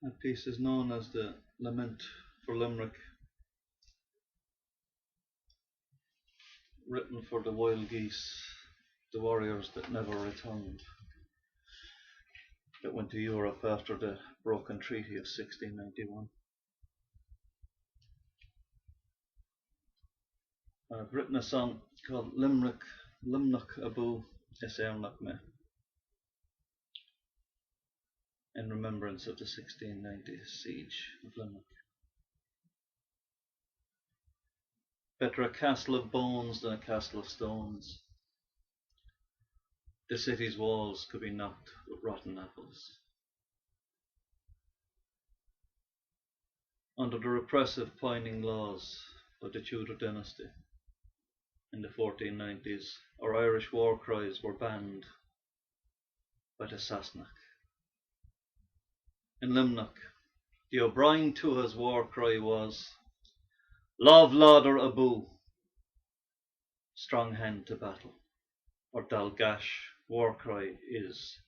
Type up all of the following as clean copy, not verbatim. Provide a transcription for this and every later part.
That piece is known as the Lament for Limerick, written for the wild geese, the warriors that never returned, that went to Europe after the broken treaty of 1691. I've written a song called Luimneach Abu, Eirenach Me, in remembrance of the 1690 siege of Limerick. Better a castle of bones than a castle of stones. The city's walls could be knocked with rotten apples. Under the repressive pining laws of the Tudor dynasty in the 1490s, our Irish war cries were banned by the Sassenach. In Luimneach, the O'Brien Tua's war cry was Love Lauder Abu, strong hand to battle. Or Dalgash war cry is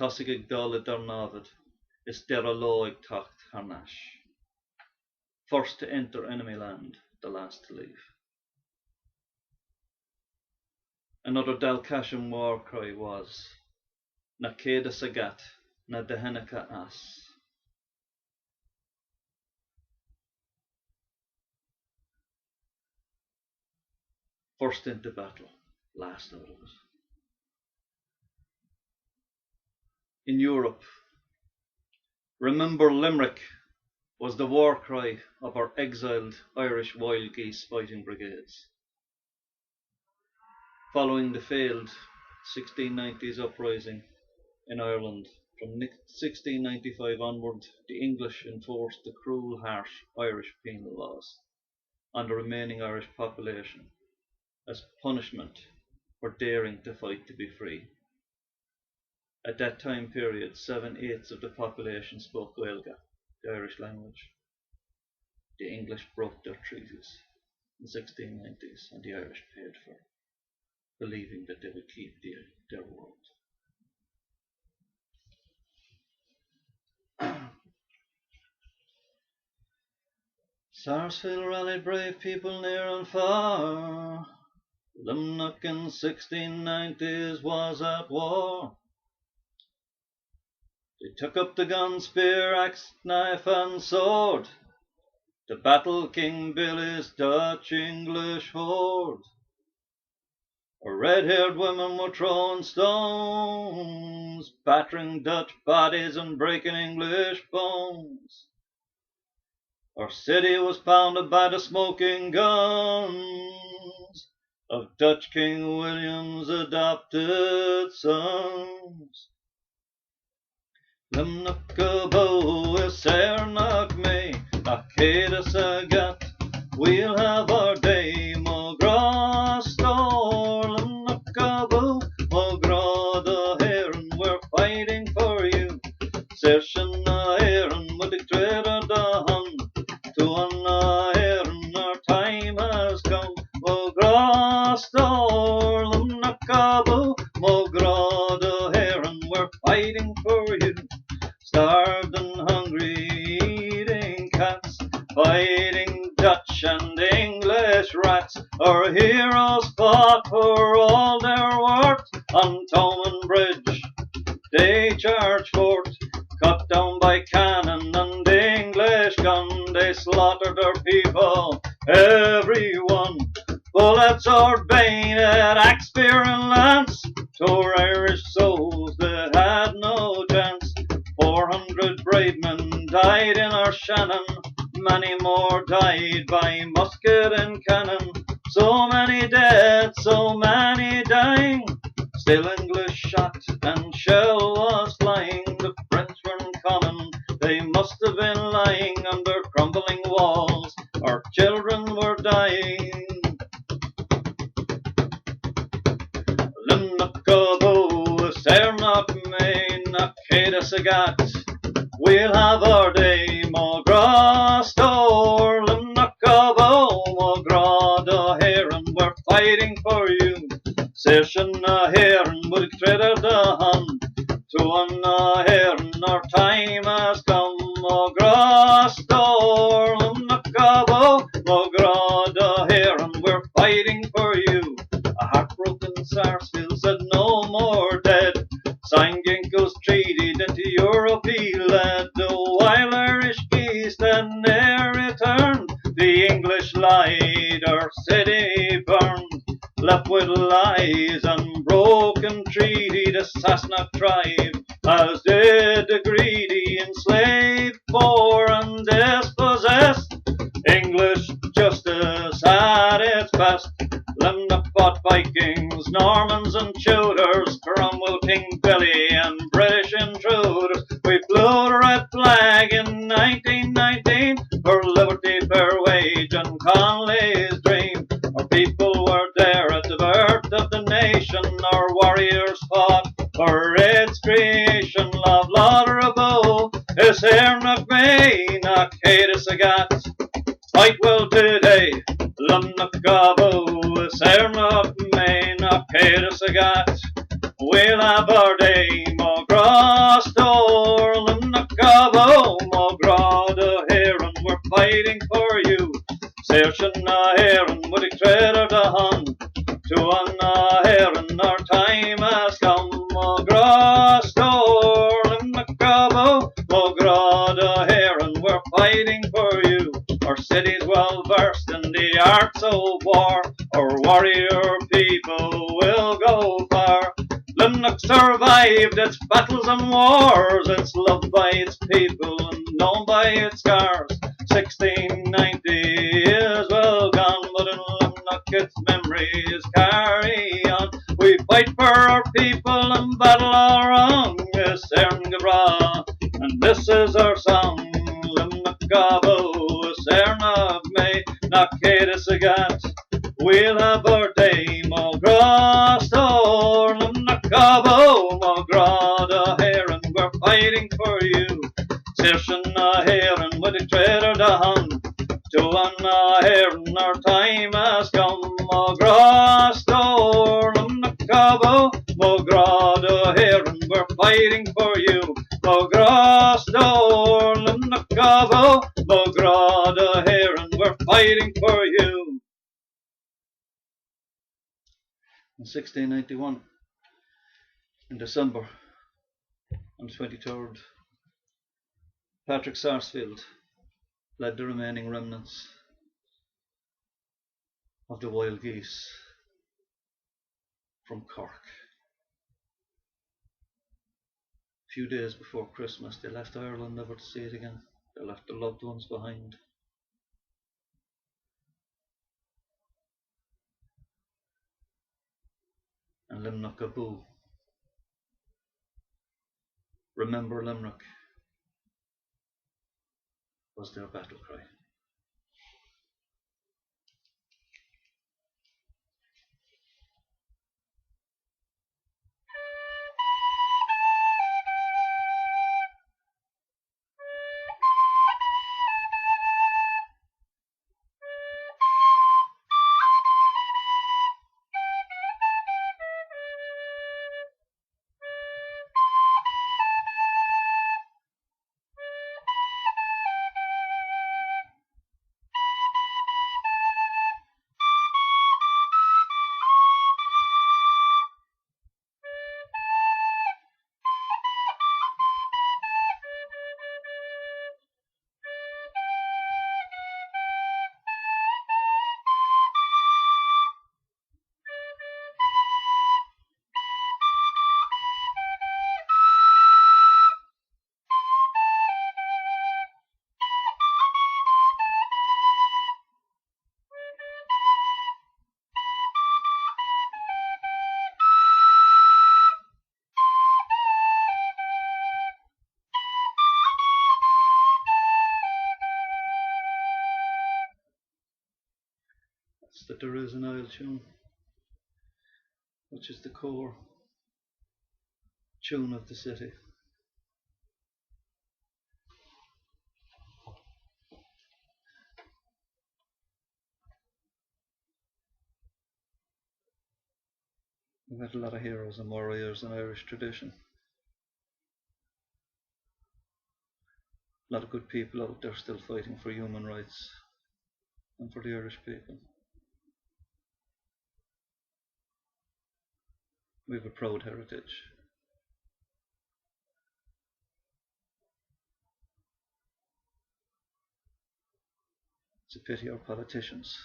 Tosigig Dala Darnavid, is Deraloig Tacht Harnash. First to enter enemy land, the last to leave. Another Dalcasham war cry was Na Keda Sagat, Na Dehenaka As. First into battle, last out of it. In Europe, Remember Limerick was the war cry of our exiled Irish Wild Geese fighting brigades. Following the failed 1690s uprising in Ireland, from 1695 onward, the English enforced the cruel, harsh Irish penal laws on the remaining Irish population as punishment for daring to fight to be free. At that time period, 7/8 of the population spoke Gaeilge, the Irish language. The English broke their treaties in the 1690s, and the Irish paid for it, believing that they would keep their word. Sarsfield rallied brave people near and far. Luimneach in 1690s was at war. They took up the gun, spear, axe, knife and sword to battle King Billy's Dutch-English horde. Our red-haired women were throwing stones, battering Dutch bodies and breaking English bones. Our city was pounded by the smoking guns of Dutch King William's adopted sons. Luimneach Abu is Eirenach Me, Acada Sagat, we'll have our day, Mugrastor. Luimneach Abu, Mugrada Heron, we're fighting for you. Sershana Heron, with the tread of the Hun, to Anna Heron, our time has come. Mugrastor, Luimneach Abu, Mugrada Heron, we're fighting for you. Starved and hungry, eating cats, fighting Dutch and English rats. Our heroes fought for all their worth on Thomond Bridge. They charged fort, cut down by cannon and English gun. They slaughtered our people, everyone. Bullets or bayonet, axe, spear and lance tore Irish souls that had no chance. 400 brave men died in our Shannon, many more died by musket and cannon. So many dead, so many dying, still English shot and shell was flying. The French weren't coming, they must have been lying under crumbling walls. Our children were dying. Luimneach Abu, Eirenach Me, Acada Sagat, we'll have our day, Mugrastor. Luimneach Abu, Mugrada Heron, we're fighting for you. Sershana Heron, with tread of the Hun, to Anna Heron, our time has come. Mograstor, Limerick Abu, Mograda here, and we're fighting for you. A heartbroken Sarsfield said no more dead. Signed Ginkgo's treaty into Europe he led. The wild Irish geese that ne'er returned. The English lied, our city burned. Left with lies and broken treaty, the Sassenach tribe, as did the greedy, enslaved, poor and dispossessed. English justice at its best. Limerick fought Vikings, Normans and Tudors, Cromwell, King Billy and British intruders. We flew the red flag in 1919 for liberty, fair wage and Conley's dream. Our people were there at the birth of the nation. Our warriors fought for its creation. Love, honourable, is Eirenach Me, knock haters agat. Fight well today, Luimneach Abu, is Eirenach Me, knock haters agat. We'll have our day, Mograstor, Limerick Abu, Mograda here, and we're fighting for you. Searching here and with the tread of the Hun, to on here and our time has come. Mograstor, Limerick Abu, Mograda here, and we're fighting for you. Our city's well versed in the arts of war, our warrior people will go far. Limerick survived its battles and wars, it's loved by its people and known by its scars. 1690 is well gone, but in Limerick its memories carry on. We fight for our people and battle all wrong, it's Eirenach Me, and this is our song. Limerick Abu, it's Eirenach Me, knock haters agat. We'll have our day, Mograstor, Limerick Abu, Mograda here, and we're fighting for you. Searching here and with the tread of the Hun, to on here and our time has come. Mograstor, Limerick Abu, Mograda here, and we're fighting for you. Mograstor, Limerick Abu, Mograda here, and we're fighting for you. In 1691, in December, on the 23rd, Patrick Sarsfield led the remaining remnants of the wild geese from Cork. A few days before Christmas, they left Ireland never to see it again. They left their loved ones behind. And Luimneach Abu, remember Limerick, was their battle cry. That there is an Isle tune, which is the core tune of the city. We've had a lot of heroes and warriors in Irish tradition. A lot of good people out there still fighting for human rights and for the Irish people. We have a proud heritage. It's a pity our politicians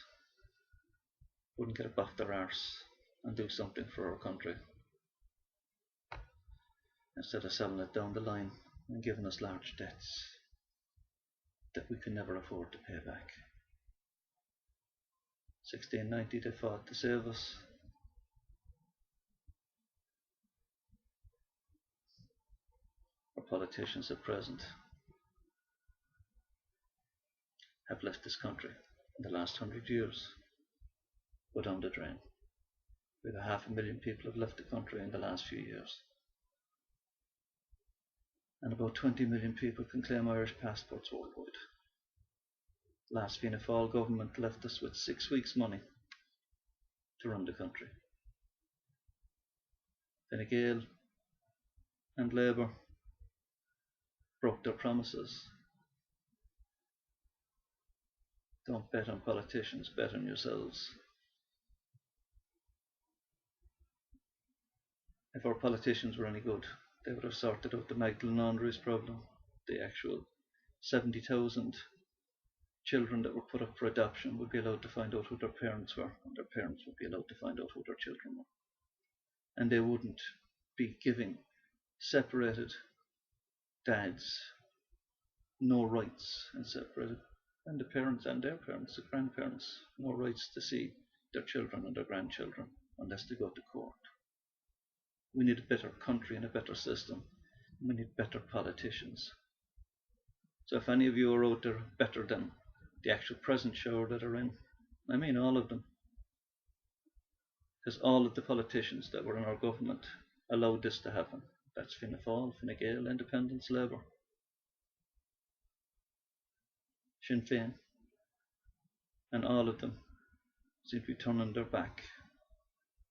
wouldn't get up off their arse and do something for our country, instead of selling it down the line and giving us large debts that we can never afford to pay back. 1690 they fought to save us. Our politicians at present have left this country in the last 100 years go down the drain. With 500,000 people have left the country in the last few years. And about 20 million people can claim Irish passports worldwide. Last Fianna Fáil government left us with 6 weeks' money to run the country. Fine Gael and Labour broke their promises. Don't bet on politicians, bet on yourselves. If our politicians were any good, they would have sorted out the Magdalene Andrews problem, the actual 70,000 children that were put up for adoption would be allowed to find out who their parents were, and their parents would be allowed to find out who their children were. And they wouldn't be giving separated dads no rights, and separated, and the parents and their parents, the grandparents, no rights to see their children and their grandchildren unless they go to court. We need a better country and a better system. We need better politicians. So if any of you are out there better than the actual present show that are in, I mean all of them, because all of the politicians that were in our government allowed this to happen. That's Fianna Fáil, Fine Gael, Independents, Labour, Sinn Féin, and all of them seem to be turning their back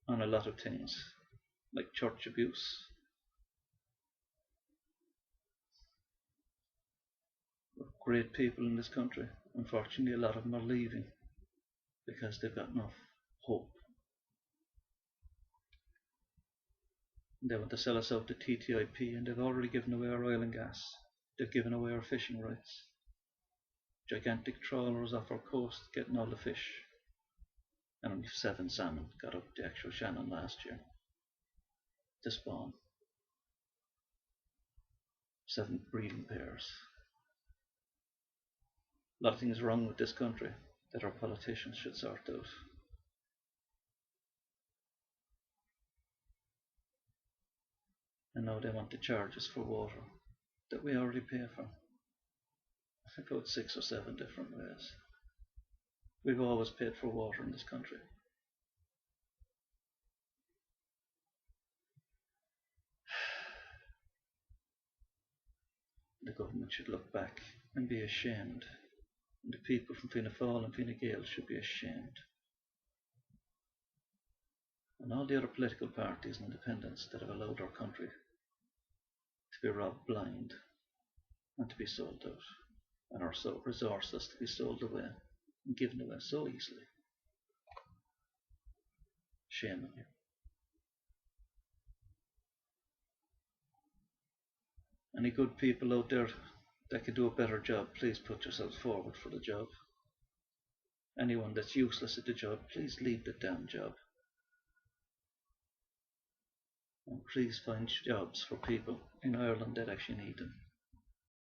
on a lot of things, like church abuse. We're great people in this country. Unfortunately, a lot of them are leaving because they've got enough hope. They want to sell us out to TTIP, and they've already given away our oil and gas. They've given away our fishing rights. Gigantic trawlers off our coast getting all the fish. And only 7 salmon got up the actual Shannon last year to spawn. 7 breeding pairs. A lot of things wrong with this country that our politicians should sort out. And now they want to charge us for water that we already pay for. About 6 or 7 different ways. We've always paid for water in this country. The government should look back and be ashamed. And the people from Fianna Fáil and Fine Gael should be ashamed. And all the other political parties and independents that have allowed our country to be robbed blind and to be sold out, and our resources to be sold away and given away so easily. Shame on you. Any good people out there that can do a better job, please put yourselves forward for the job. Anyone that's useless at the job, please leave the damn job. And please find jobs for people in Ireland that actually need them.